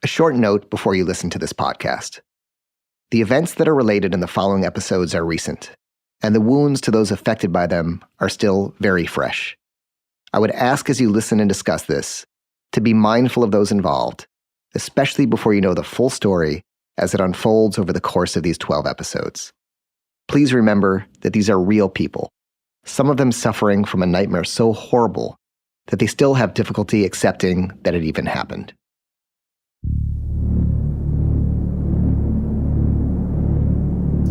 A short note before you listen to this podcast. The events that are related in the following episodes are recent, and the wounds to those affected by them are still very fresh. I would ask as you listen and discuss this to be mindful of those involved, especially before you know the full story as it unfolds over the course of these 12 episodes. Please remember that these are real people, some of them suffering from a nightmare so horrible that they still have difficulty accepting that it even happened.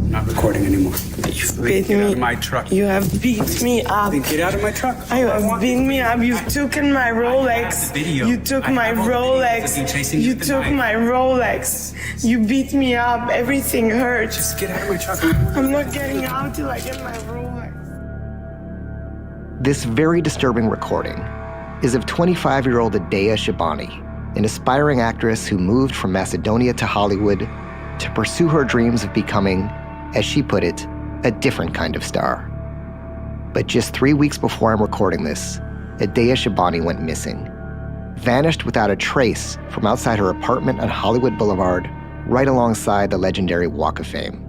Not recording anymore. You've beat me. Get out of my truck. You have beat me up. Get out of my truck. You have beat me up. You've taken my Rolex. You took my Rolex. You took my Rolex. You beat me up. Everything hurts. Just get out of my truck. I'm not getting out till I get my Rolex. This very disturbing recording is of 25-year-old Adea Shabani, an aspiring actress who moved from Macedonia to Hollywood to pursue her dreams of becoming, as she put it, a different kind of star. But just 3 weeks before I'm recording this, Adea Shabani went missing, vanished without a trace from outside her apartment on Hollywood Boulevard, right alongside the legendary Walk of Fame.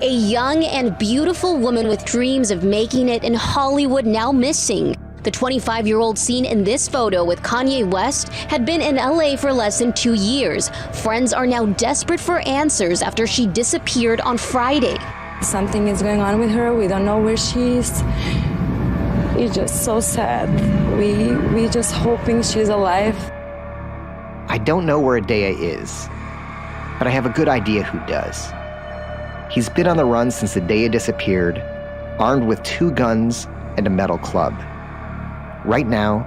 A young and beautiful woman with dreams of making it in Hollywood now missing. The 25-year-old seen in this photo with Kanye West had been in LA for less than 2 years. Friends are now desperate for answers after she disappeared on Friday. Something is going on with her. We don't know where she is. It's just so sad. We just hoping she's alive. I don't know where Adea is, but I have a good idea who does. He's been on the run since Adea disappeared, armed with 2 guns and a metal club. Right now,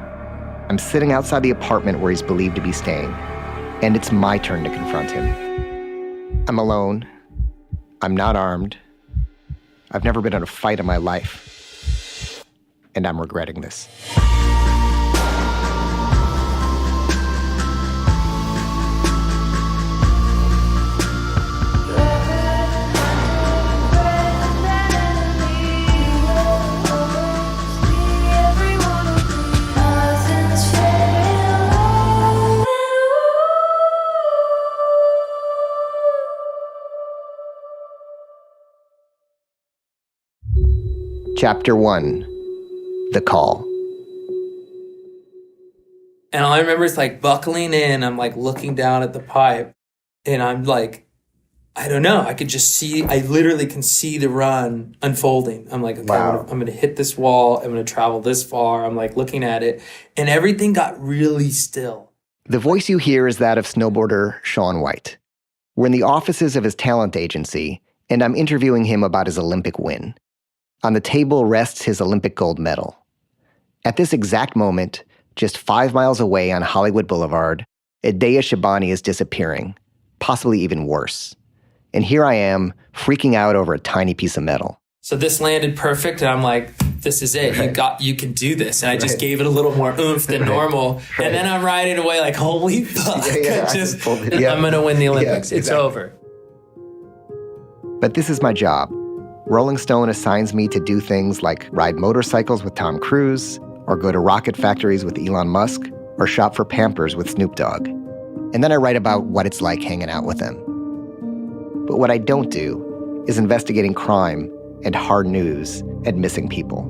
I'm sitting outside the apartment where he's believed to be staying, and it's my turn to confront him. I'm alone. I'm not armed. I've never been in a fight in my life, and I'm regretting this. Chapter 1, The Call. And all I remember is like buckling in, I'm like looking down at the pipe, and I'm like, I don't know, I could just see, I literally can see the run unfolding. I'm like, okay, wow. I'm gonna hit this wall, I'm gonna travel this far, I'm like looking at it, and everything got really still. The voice you hear is that of snowboarder Shaun White. We're in the offices of his talent agency, and I'm interviewing him about his Olympic win. On the table rests his Olympic gold medal. At this exact moment, just 5 miles away on Hollywood Boulevard, Adea Shabani is disappearing, possibly even worse. And here I am, freaking out over a tiny piece of metal. So this landed perfect, and I'm like, this is it. You can do this. And I just gave it a little more oomph than normal. And then I'm riding away like, holy fuck. I'm going to win the Olympics. It's over. But this is my job. Rolling Stone assigns me to do things like ride motorcycles with Tom Cruise, or go to rocket factories with Elon Musk, or shop for Pampers with Snoop Dogg. And then I write about what it's like hanging out with them. But what I don't do is investigating crime and hard news and missing people.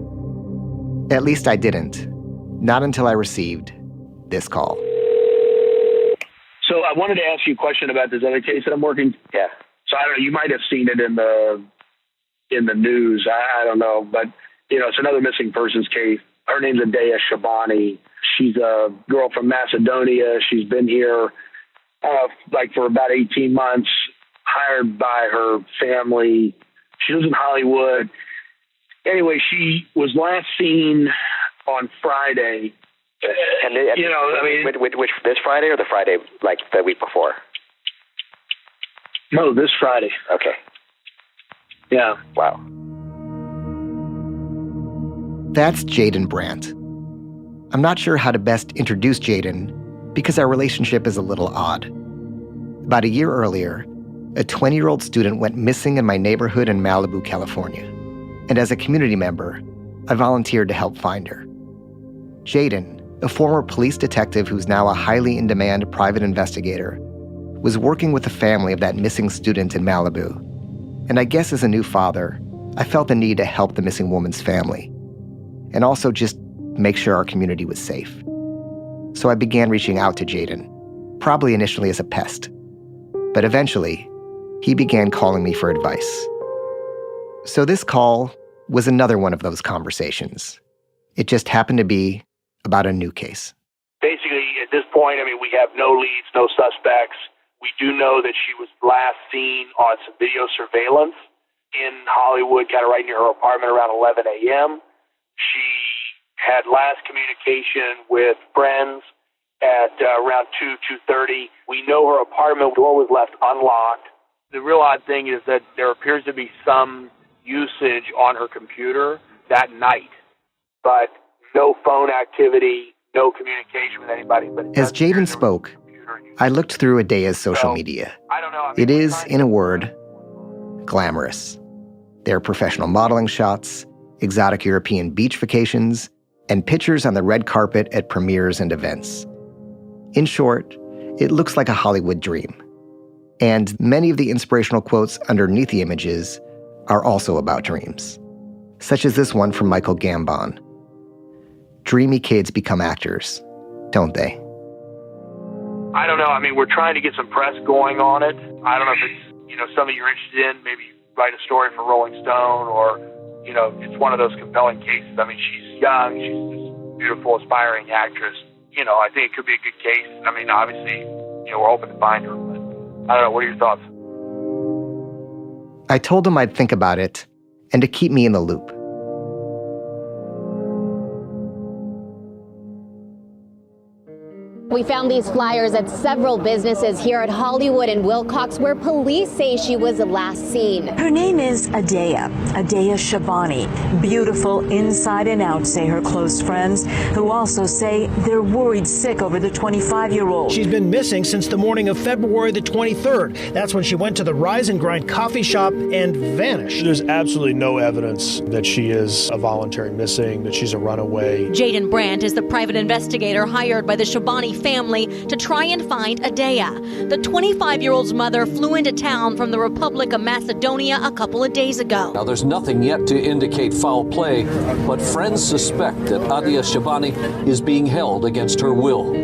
At least I didn't. Not until I received this call. So I wanted to ask you a question about this other case that I'm working. Yeah. So I don't know, you might have seen it in the news. I don't know, but it's another missing persons case. Her name's Adea Shabani. She's a girl from Macedonia. She's been here for about 18 months, hired by her family. She lives in Hollywood. Anyway, she was last seen on Friday. Which this Friday or the Friday like the week before? No, this Friday. Okay. Yeah. Wow. That's Jaden Brandt. I'm not sure how to best introduce Jaden because our relationship is a little odd. About a year earlier, a 20-year-old student went missing in my neighborhood in Malibu, California. And as a community member, I volunteered to help find her. Jaden, a former police detective who's now a highly in-demand private investigator, was working with the family of that missing student in Malibu. And I guess as a new father, I felt the need to help the missing woman's family, and also just make sure our community was safe. So I began reaching out to Jaden, probably initially as a pest. But eventually, he began calling me for advice. So this call was another one of those conversations. It just happened to be about a new case. Basically, at this point, we have no leads, no suspects. We do know that she was last seen on some video surveillance in Hollywood, kind of right near her apartment around 11 a.m. She had last communication with friends at around 2:30. We know her apartment door was left unlocked. The real odd thing is that there appears to be some usage on her computer that night, but no phone activity, no communication with anybody. But as Jaden spoke, I looked through Adea's social media. It is, in a word, glamorous. There are professional modeling shots, exotic European beach vacations, and pictures on the red carpet at premieres and events. In short, it looks like a Hollywood dream. And many of the inspirational quotes underneath the images are also about dreams, such as this one from Michael Gambon. Dreamy kids become actors, don't they? I don't know. We're trying to get some press going on it. I don't know if it's, something you're interested in, maybe write a story for Rolling Stone, or, it's one of those compelling cases. She's young, she's this beautiful, aspiring actress. I think it could be a good case. Obviously, we're hoping to find her, but I don't know. What are your thoughts? I told him I'd think about it and to keep me in the loop. We found these flyers at several businesses here at Hollywood and Wilcox where police say she was last seen. Her name is Adea Shabani. Beautiful inside and out, say her close friends, who also say they're worried sick over the 25-year-old. She's been missing since the morning of February the 23rd. That's when she went to the Rise and Grind coffee shop and vanished. There's absolutely no evidence that she is a voluntary missing, that she's a runaway. Jaden Brandt is the private investigator hired by the Shabani family to try and find Adea. The 25-year-old's mother flew into town from the Republic of Macedonia a couple of days ago. Now, there's nothing yet to indicate foul play, but friends suspect that Adea Shabani is being held against her will.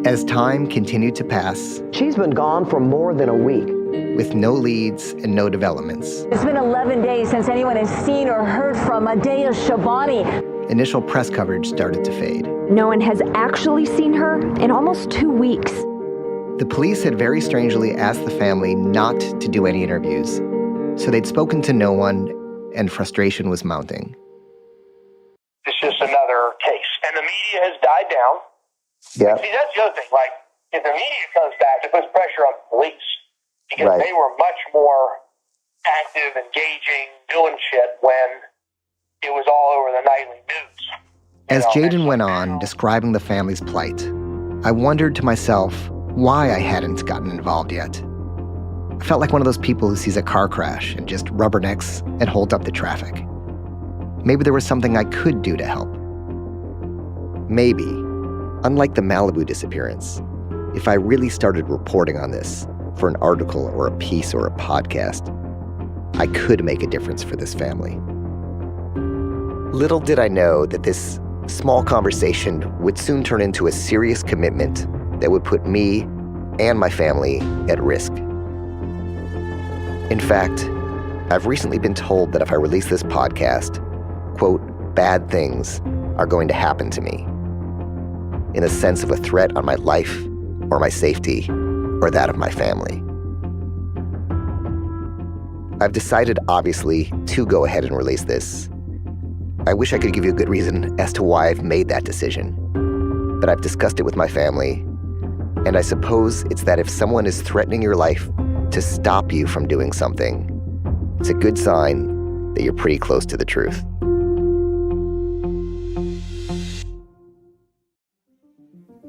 As time continued to pass, she's been gone for more than a week, with no leads and no developments. It's been 11 days since anyone has seen or heard from Adea Shabani. Initial press coverage started to fade. No one has actually seen her in almost 2 weeks. The police had very strangely asked the family not to do any interviews, so they'd spoken to no one, and frustration was mounting. It's just another case. And the media has died down. Yeah. See, that's the other thing. If the media comes back, it puts pressure on the police, because they were much more active, engaging, doing shit when it was all over the nightly news. As Jaden went on describing the family's plight, I wondered to myself why I hadn't gotten involved yet. I felt like one of those people who sees a car crash and just rubbernecks and holds up the traffic. Maybe there was something I could do to help. Maybe, unlike the Malibu disappearance, if I really started reporting on this for an article or a piece or a podcast, I could make a difference for this family. Little did I know that this small conversation would soon turn into a serious commitment that would put me and my family at risk. In fact, I've recently been told that if I release this podcast, quote, bad things are going to happen to me, in the sense of a threat on my life or my safety or that of my family. I've decided, obviously, to go ahead and release this. I wish I could give you a good reason as to why I've made that decision, but I've discussed it with my family, and I suppose it's that if someone is threatening your life to stop you from doing something, it's a good sign that you're pretty close to the truth.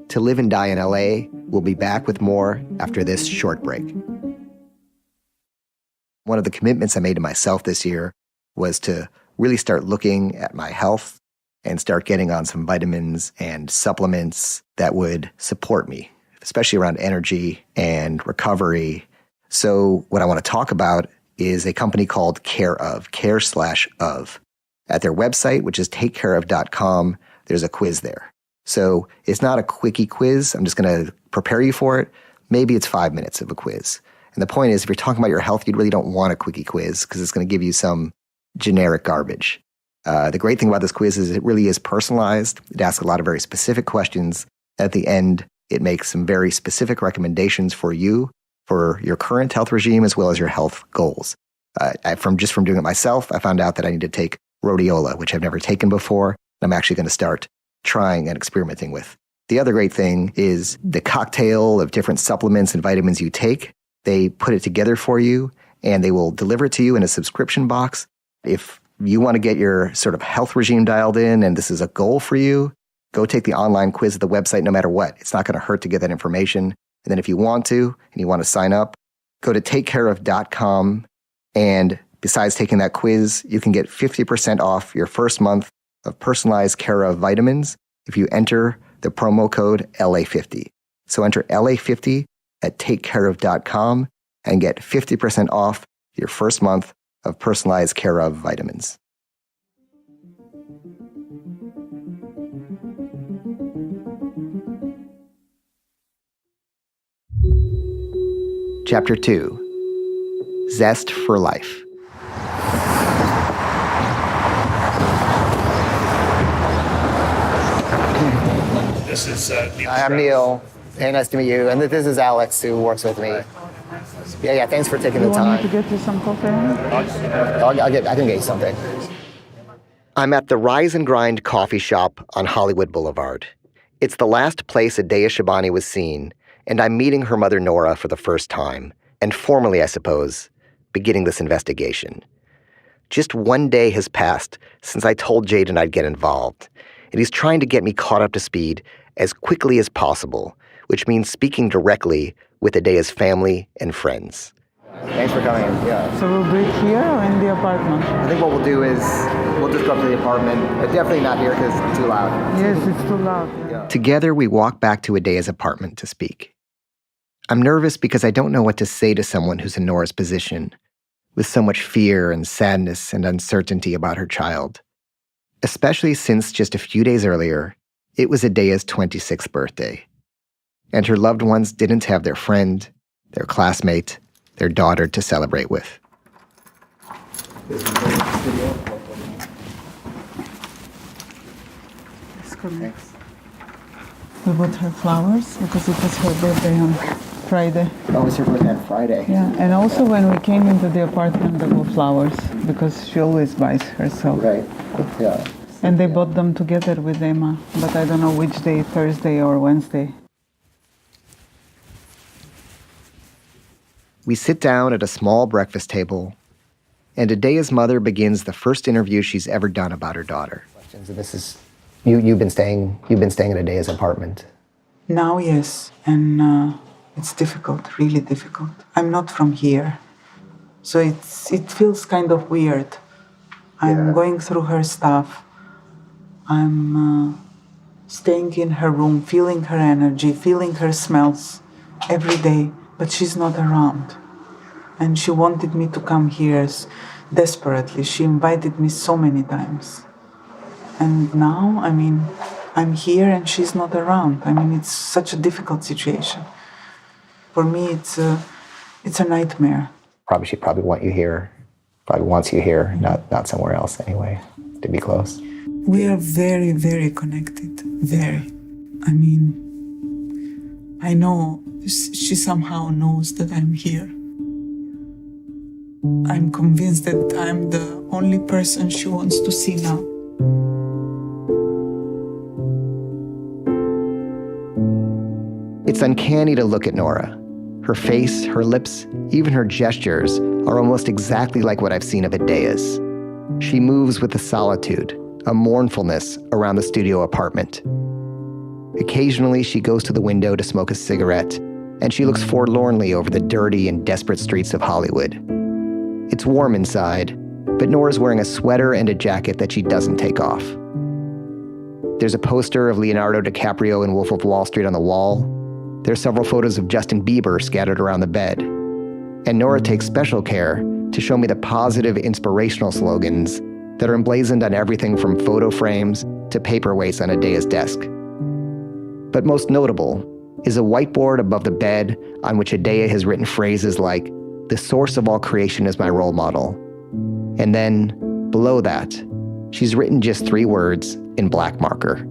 To Live and Die in LA, we'll be back with more after this short break. One of the commitments I made to myself this year was to really start looking at my health and start getting on some vitamins and supplements that would support me, especially around energy and recovery. So what I want to talk about is a company called care/of. At their website, which is takecareof.com, there's a quiz there. So it's not a quickie quiz. I'm just going to prepare you for it. Maybe it's 5 minutes of a quiz. And the point is, if you're talking about your health, you really don't want a quickie quiz because it's going to give you some generic garbage. The great thing about this quiz is it really is personalized. It asks a lot of very specific questions. At the end, it makes some very specific recommendations for you, for your current health regime, as well as your health goals. From doing it myself, I found out that I need to take rhodiola, which I've never taken before. I'm actually going to start trying and experimenting with. The other great thing is the cocktail of different supplements and vitamins you take. They put it together for you, and they will deliver it to you in a subscription box. If you want to get your sort of health regime dialed in, and this is a goal for you, go take the online quiz at the website no matter what. It's not going to hurt to get that information. And then if you want to, and you want to sign up, go to takecareof.com. And besides taking that quiz, you can get 50% off your first month of personalized Care of vitamins if you enter the promo code LA50. So enter LA50 at takecareof.com and get 50% off your first month of personalized Care of vitamins. Chapter 2, Zest for Life. This is Neil. Hi, I'm Neil. Hey, nice to meet you. And this is Alex, who works with me. Yeah, thanks for taking the time. You want me to get you some coffee? I can get you something. I'm at the Rise and Grind coffee shop on Hollywood Boulevard. It's the last place Adea Shabani was seen, and I'm meeting her mother Nora for the first time, and formally, I suppose, beginning this investigation. Just one day has passed since I told Jaden I'd get involved, and he's trying to get me caught up to speed as quickly as possible, which means speaking directly with Adea's family and friends. Thanks for coming. Yeah. So we'll do it here or in the apartment? I think what we'll do is we'll just go up to the apartment, but definitely not here because it's too loud. Yes, it's too loud. Yeah. Together, we walk back to Adea's apartment to speak. I'm nervous because I don't know what to say to someone who's in Nora's position, with so much fear and sadness and uncertainty about her child. Especially since just a few days earlier, it was Adea's 26th birthday. And her loved ones didn't have their friend, their classmate, their daughter to celebrate with. Thanks. We bought her flowers because it was her birthday on Friday. Oh, it's her birthday on Friday. Yeah, and also when we came into the apartment, there were flowers because she always buys herself. Right, yeah. And they bought them together with Emma, but I don't know which day, Thursday or Wednesday. We sit down at a small breakfast table, and Adea's mother begins the first interview she's ever done about her daughter. This is you've been staying at Adea's apartment. Now, yes, and it's difficult, really difficult. I'm not from here, so it feels kind of weird. I'm going through her stuff. I'm staying in her room, feeling her energy, feeling her smells every day, but she's not around. And she wanted me to come here desperately. She invited me so many times. And now, I'm here and she's not around. It's such a difficult situation. For me, it's a nightmare. She probably wants you here, not somewhere else anyway, to be close. We are very, very connected. Very. I know she somehow knows that I'm here. I'm convinced that I'm the only person she wants to see now. It's uncanny to look at Nora. Her face, her lips, even her gestures are almost exactly like what I've seen of Adea's. She moves with a solitude, a mournfulness around the studio apartment. Occasionally, she goes to the window to smoke a cigarette, and she looks forlornly over the dirty and desperate streets of Hollywood. It's warm inside, but Nora's wearing a sweater and a jacket that she doesn't take off. There's a poster of Leonardo DiCaprio in Wolf of Wall Street on the wall. There's several photos of Justin Bieber scattered around the bed. And Nora takes special care to show me the positive, inspirational slogans that are emblazoned on everything from photo frames to paperweights on Adea's desk. But most notable is a whiteboard above the bed on which Adea has written phrases like, "The source of all creation is my role model." And then, below that, she's written just 3 words in black marker: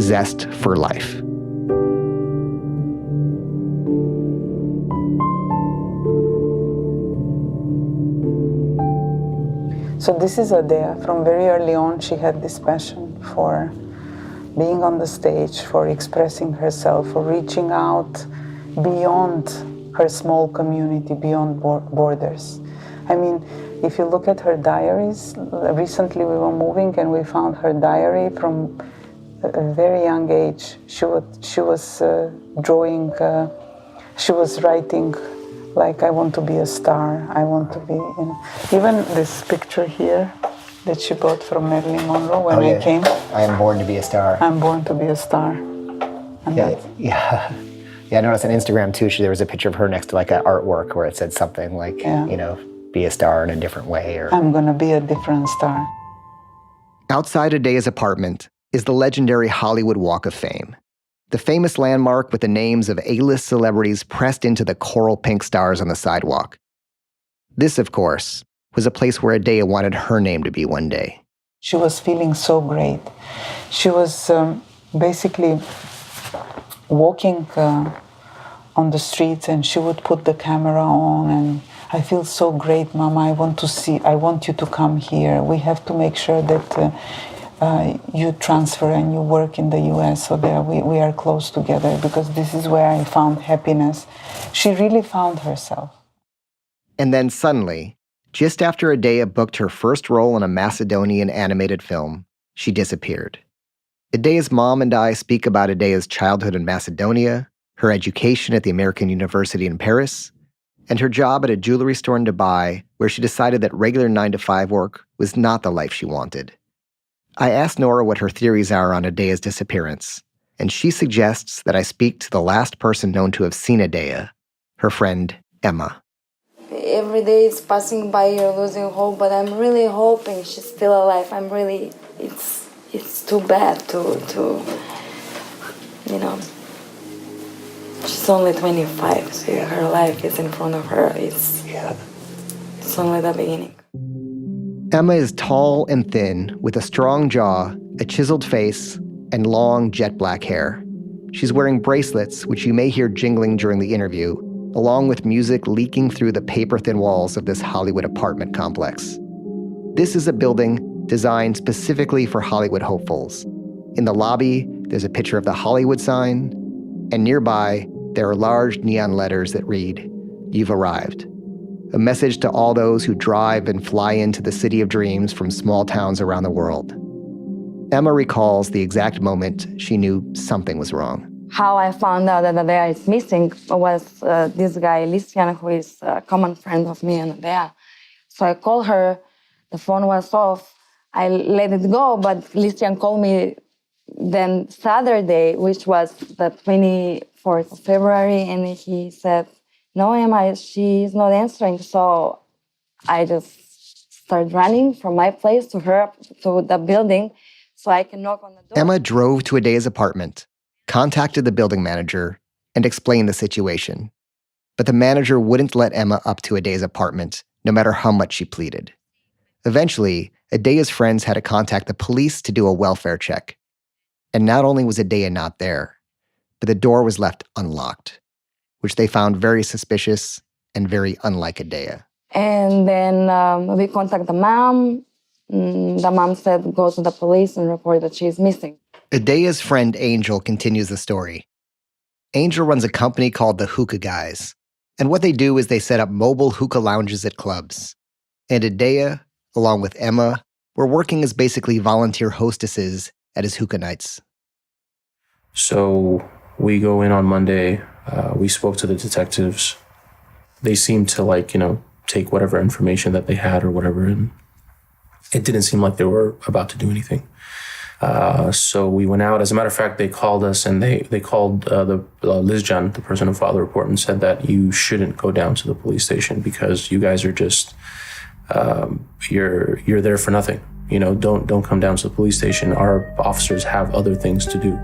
"Zest for life." So this is Adea. From very early on, she had this passion for being on the stage, for expressing herself, for reaching out beyond her small community, beyond borders. I mean, if you look at her diaries, recently we were moving and we found her diary from a very young age. She was drawing, she was writing like, "I want to be a star, I want to be," Even this picture here that she bought from Marilyn Monroe when I came. I am born to be a star. I'm born to be a star. And Yeah, I noticed on Instagram too, there was a picture of her next to like an artwork where it said something like, be a star in a different way. Or I'm gonna be a different star. Outside Adea's apartment is the legendary Hollywood Walk of Fame, the famous landmark with the names of A-list celebrities pressed into the coral pink stars on the sidewalk. This, of course, was a place where Adea wanted her name to be one day. She was feeling so great. She was basically walking on the streets and she would put the camera on and, "I feel so great, Mama, I want you to come here. We have to make sure that you transfer and you work in the US so that we are close together because this is where I found happiness." She really found herself. And then suddenly, just after Adea booked her first role in a Macedonian animated film, she disappeared. Adea's mom and I speak about Adea's childhood in Macedonia, her education at the American University in Paris, and her job at a jewelry store in Dubai, where she decided that regular 9-to-5 work was not the life she wanted. I asked Nora what her theories are on Adea's disappearance, and she suggests that I speak to the last person known to have seen Adea, her friend Emma. Every day is passing by, you're losing hope, but I'm really hoping she's still alive. It's too bad to she's only 25, so her life is in front of her. It's only the beginning. Emma is tall and thin, with a strong jaw, a chiseled face, and long jet black hair. She's wearing bracelets, which you may hear jingling during the interview, along with music leaking through the paper-thin walls of this Hollywood apartment complex. This is a building designed specifically for Hollywood hopefuls. In the lobby, there's a picture of the Hollywood sign, and nearby, there are large neon letters that read, "You've arrived." A message to all those who drive and fly into the city of dreams from small towns around the world. Emma recalls the exact moment she knew something was wrong. How I found out that Adea is missing was this guy, Listian, who is a common friend of me and Adea. So I called her, the phone was off. I let it go, but Listian called me then Saturday, which was the 24th of February, and he said, "No, Emma, she's not answering." So I just started running from my place to her, to the building, so I can knock on the door. Emma drove to Adea's apartment, contacted the building manager, and explained the situation. But the manager wouldn't let Emma up to Adea's apartment, no matter how much she pleaded. Eventually, Adea's friends had to contact the police to do a welfare check. And not only was Adea not there, but the door was left unlocked, which they found very suspicious and very unlike Adea. And then we contacted the mom. The mom said, "Go to the police and report that she's missing." Adea's friend Angel continues the story. Angel runs a company called the Hookah Guys, and what they do is they set up mobile hookah lounges at clubs. And Adea, along with Emma, were working as basically volunteer hostesses at his hookah nights. So we go in on Monday. We spoke to the detectives. They seemed to take whatever information that they had or whatever, and it didn't seem like they were about to do anything. So we went out. As a matter of fact, they called us and they called Lizjan, the person who filed the report, and said that you shouldn't go down to the police station because you guys are just, you're there for nothing. You know, don't come down to the police station. Our officers have other things to do.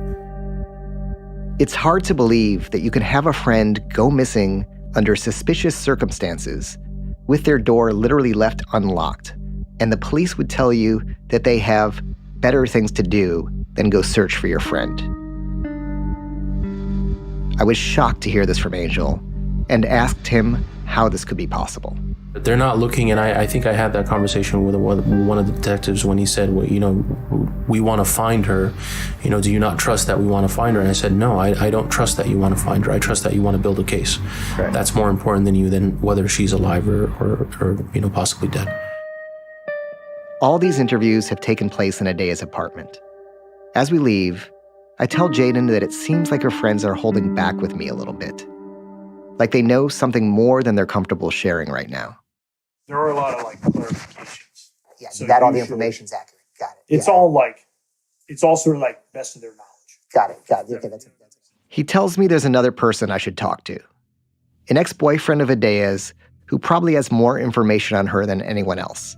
It's hard to believe that you can have a friend go missing under suspicious circumstances with their door literally left unlocked, and the police would tell you that they have better things to do than go search for your friend. I was shocked to hear this from Angel and asked him how this could be possible. But they're not looking, and I think I had that conversation with one of the detectives when he said, well, you know, we want to find her. You know, do you not trust that we want to find her? And I said, no, I don't trust that you want to find her. I trust that you want to build a case. Right. That's more important than whether she's alive or you know, possibly dead. All these interviews have taken place in Adea's apartment. As we leave, I tell Jaden that it seems like her friends are holding back with me a little bit. Like they know something more than they're comfortable sharing right now. There are a lot of clarifications. Yeah, so that all the information's accurate. Got it. It's all sort of best of their knowledge. Got it. Okay, that's it. He tells me there's another person I should talk to. An ex-boyfriend of Adea's who probably has more information on her than anyone else.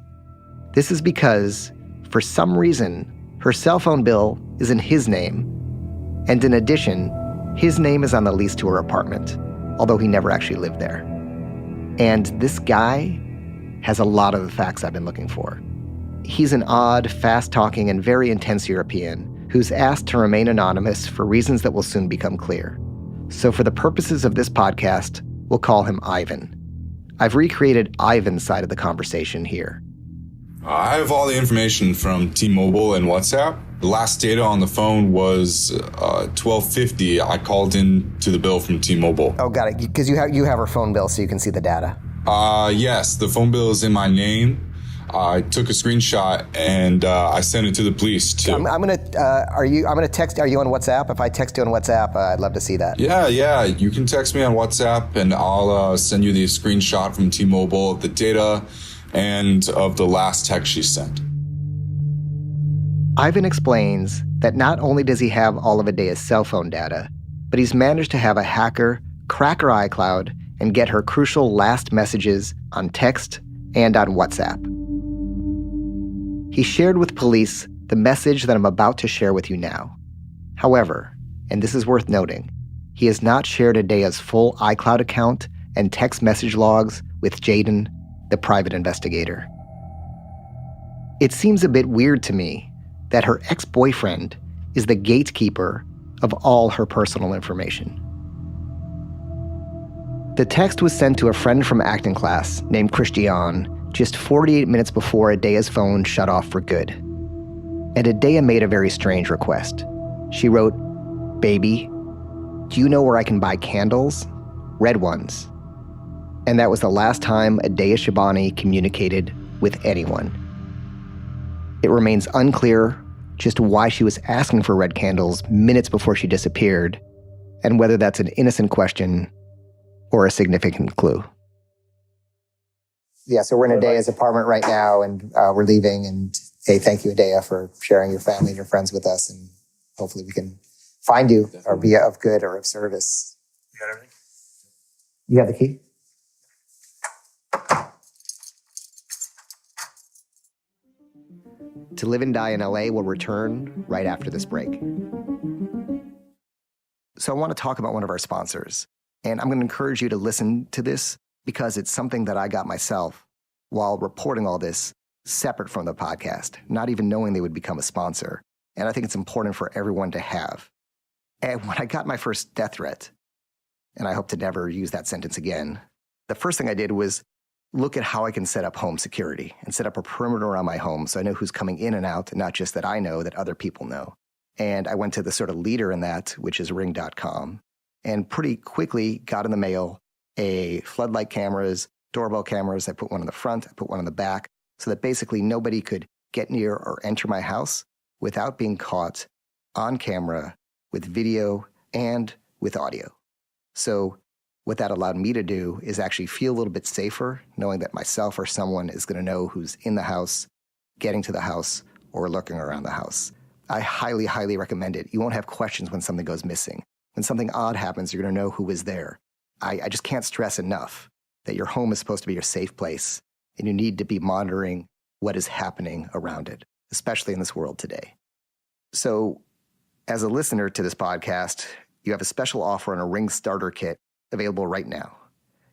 This is because, for some reason, her cell phone bill is in his name. And in addition, his name is on the lease to her apartment, although he never actually lived there. And this guy has a lot of the facts I've been looking for. He's an odd, fast-talking, and very intense European who's asked to remain anonymous for reasons that will soon become clear. So for the purposes of this podcast, we'll call him Ivan. I've recreated Ivan's side of the conversation here. I have all the information from T-Mobile and WhatsApp. The last data on the phone was 1250. I called in to the bill from T-Mobile. Oh, got it. Because you have her phone bill, so you can see the data. Yes, the phone bill is in my name. I took a screenshot and I sent it to the police too. I'm gonna text. Are you on WhatsApp? If I text you on WhatsApp, I'd love to see that. Yeah. You can text me on WhatsApp and I'll send you the screenshot from T-Mobile of the data and of the last text she sent. Ivan explains that not only does he have all of Adea's cell phone data, but he's managed to have a hacker crack her iCloud and get her crucial last messages on text and on WhatsApp. He shared with police the message that I'm about to share with you now. However, and this is worth noting, he has not shared Adea's full iCloud account and text message logs with Jaden, the private investigator. It seems a bit weird to me that her ex-boyfriend is the gatekeeper of all her personal information. The text was sent to a friend from acting class named Christian just 48 minutes before Adea's phone shut off for good. And Adea made a very strange request. She wrote, "Baby, do you know where I can buy candles? Red ones." And that was the last time Adea Shabani communicated with anyone. It remains unclear just why she was asking for red candles minutes before she disappeared, and whether that's an innocent question or a significant clue. Yeah, so we're in Adea's apartment right now, and we're leaving. And hey, thank you, Adea, for sharing your family and your friends with us, and hopefully we can find you or be of good or of service. You got everything? You have the key? To Live and Die in LA will return right after this break. So I want to talk about one of our sponsors, and I'm going to encourage you to listen to this because it's something that I got myself while reporting all this separate from the podcast, not even knowing they would become a sponsor. And I think it's important for everyone to have. And when I got my first death threat, and I hope to never use that sentence again, the first thing I did was look at how I can set up home security and set up a perimeter around my home so I know who's coming in and out, and not just that I know, that other people know. And I went to the sort of leader in that, which is ring.com, and pretty quickly got in the mail a floodlight cameras, doorbell cameras. I put one in the front, I put one in the back, so that basically nobody could get near or enter my house without being caught on camera with video and with audio. So what that allowed me to do is actually feel a little bit safer, knowing that myself or someone is going to know who's in the house, getting to the house, or lurking around the house. I highly, highly recommend it. You won't have questions when something goes missing. When something odd happens, you're going to know who was there. I just can't stress enough that your home is supposed to be your safe place, and you need to be monitoring what is happening around it, especially in this world today. So, as a listener to this podcast, you have a special offer on a Ring starter kit available right now.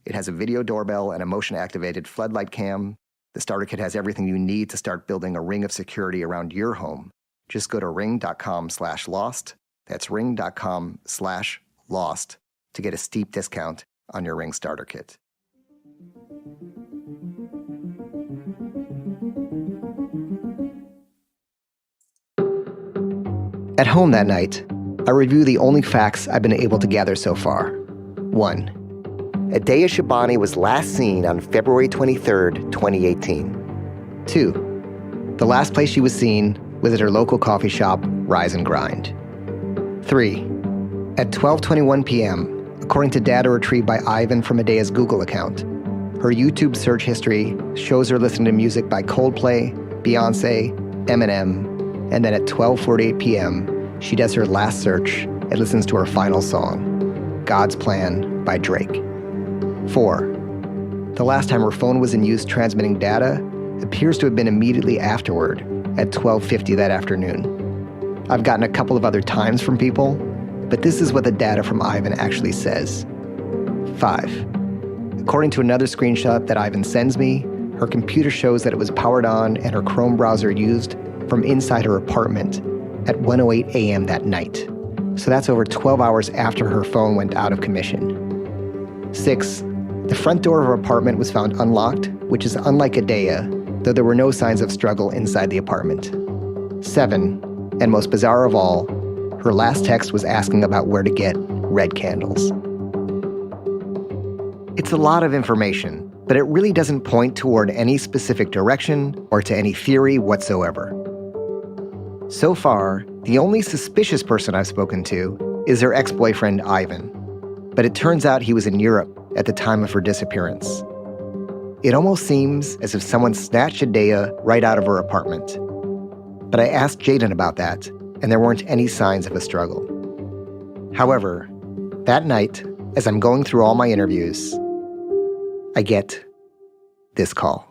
It has a video doorbell and a motion-activated floodlight cam. The starter kit has everything you need to start building a ring of security around your home. Just go to ring.com/lost. That's ring.com/lost to get a steep discount on your Ring starter kit. At home that night, I review the only facts I've been able to gather so far. 1. Adea Shabani was last seen on February 23rd, 2018. 2. The last place she was seen was at her local coffee shop, Rise and Grind. 3. At 12:21 p.m., according to data retrieved by Ivan from Adea's Google account, her YouTube search history shows her listening to music by Coldplay, Beyonce, Eminem, and then at 12:48 p.m., she does her last search and listens to her final song, God's Plan by Drake. 4. The last time her phone was in use transmitting data appears to have been immediately afterward at 12:50 that afternoon. I've gotten a couple of other times from people, but this is what the data from Ivan actually says. 5. According to another screenshot that Ivan sends me, her computer shows that it was powered on and her Chrome browser used from inside her apartment at 1:08 a.m. that night. So that's over 12 hours after her phone went out of commission. 6. The front door of her apartment was found unlocked, which is unlike Adea, though there were no signs of struggle inside the apartment. 7. And most bizarre of all, her last text was asking about where to get red candles. It's a lot of information, but it really doesn't point toward any specific direction or to any theory whatsoever. So far, the only suspicious person I've spoken to is her ex-boyfriend, Ivan. But it turns out he was in Europe at the time of her disappearance. It almost seems as if someone snatched Adea right out of her apartment. But I asked Jaden about that, and there weren't any signs of a struggle. However, that night, as I'm going through all my interviews, I get this call.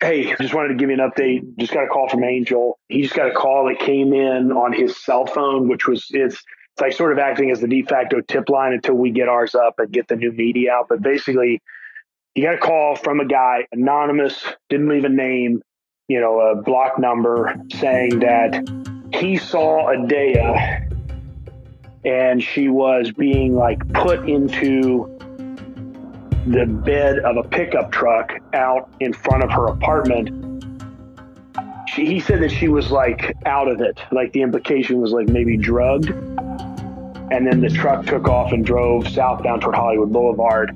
Hey, just wanted to give you an update. Just got a call from Angel. He just got a call that came in on his cell phone, which was, it's like sort of acting as the de facto tip line until we get ours up and get the new media out. But basically, he got a call from a guy, anonymous, didn't leave a name, a block number, saying that he saw Adea and she was being put into the bed of a pickup truck out in front of her apartment. He said that she was out of it. The implication was maybe drugged. And then the truck took off and drove southbound toward Hollywood Boulevard.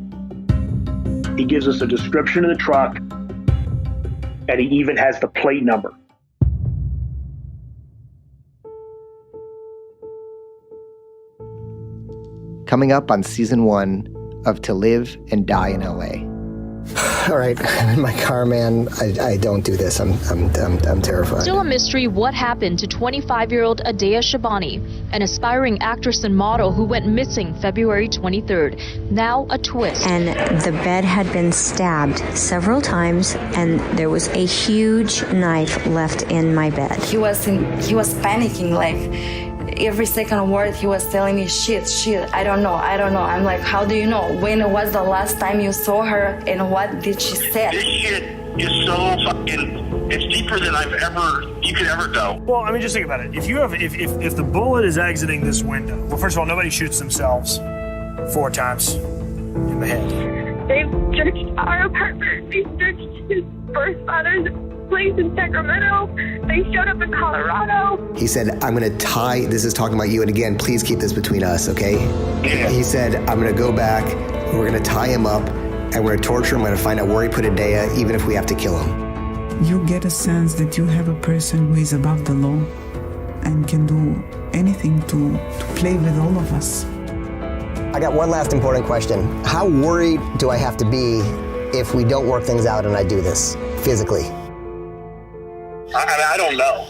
He gives us a description of the truck, and he even has the plate number. Coming up on season 1 of To Live and Die in LA. All right, I'm in my car, man. I don't do this. I'm terrified. Still a mystery what happened to 25-year-old Adea Shabani, an aspiring actress and model who went missing February 23rd. Now a twist. And the bed had been stabbed several times, and there was a huge knife left in my bed. He was panicking, every second word he was telling me, shit, I don't know. I'm like, how do you know? When was the last time you saw her and what did she say? This shit is so fucking, it's deeper than you could ever go. Well, I mean, just think about it. If the bullet is exiting this window, well, first of all, nobody shoots themselves 4 times in the head. They've searched our apartment. They searched his birth father's place in Sacramento. They showed up in Colorado. He said, I'm going to tie, this is talking about you, and again, please keep this between us, okay? Yeah. He said, I'm going to go back, we're going to tie him up, and we're going to torture him, we're going to find out where he put Adea, even if we have to kill him. You get a sense that you have a person who is above the law and can do anything to play with all of us. I got one last important question. How worried do I have to be if we don't work things out and I do this physically? I don't know.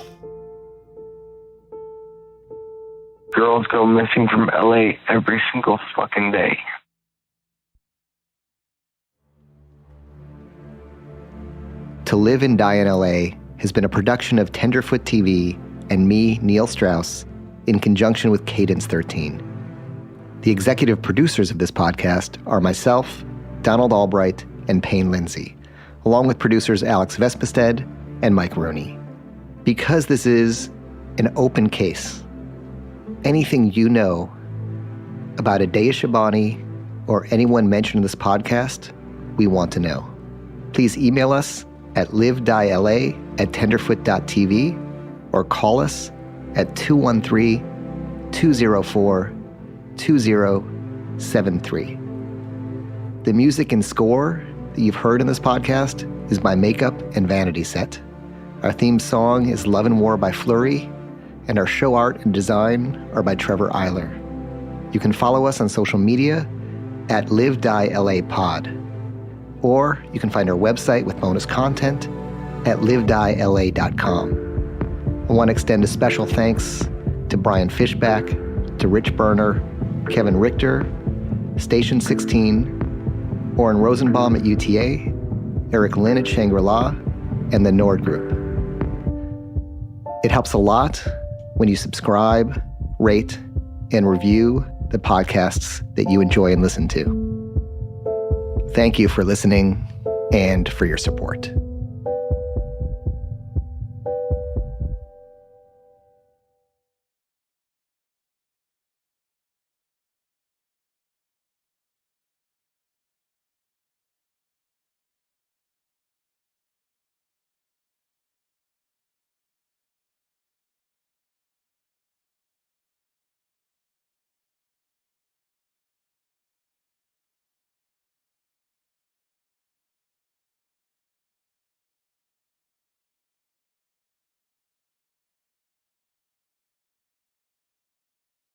Girls go missing from LA every single fucking day. To Live and Die in LA has been a production of Tenderfoot TV and me, Neil Strauss, in conjunction with Cadence 13. The executive producers of this podcast are myself, Donald Albright, and Payne Lindsay, along with producers Alex Vespestead and Mike Rooney. Because this is an open case, anything you know about Adea Shabani or anyone mentioned in this podcast, we want to know. Please email us at livedila@tenderfoot.tv or call us at 213-204-2073. The music and score that you've heard in this podcast is by Makeup and Vanity Set. Our theme song is Love and War by Flurry, and our show art and design are by Trevor Eiler. You can follow us on social media at LiveDieLAPod, or you can find our website with bonus content at livedila.com. I want to extend a special thanks to Brian Fishback, to Rich Berner, Kevin Richter, Station 16, Oren Rosenbaum at UTA, Eric Lynn at Shangri-La, and the Nord Group. It helps a lot when you subscribe, rate, and review the podcasts that you enjoy and listen to. Thank you for listening and for your support.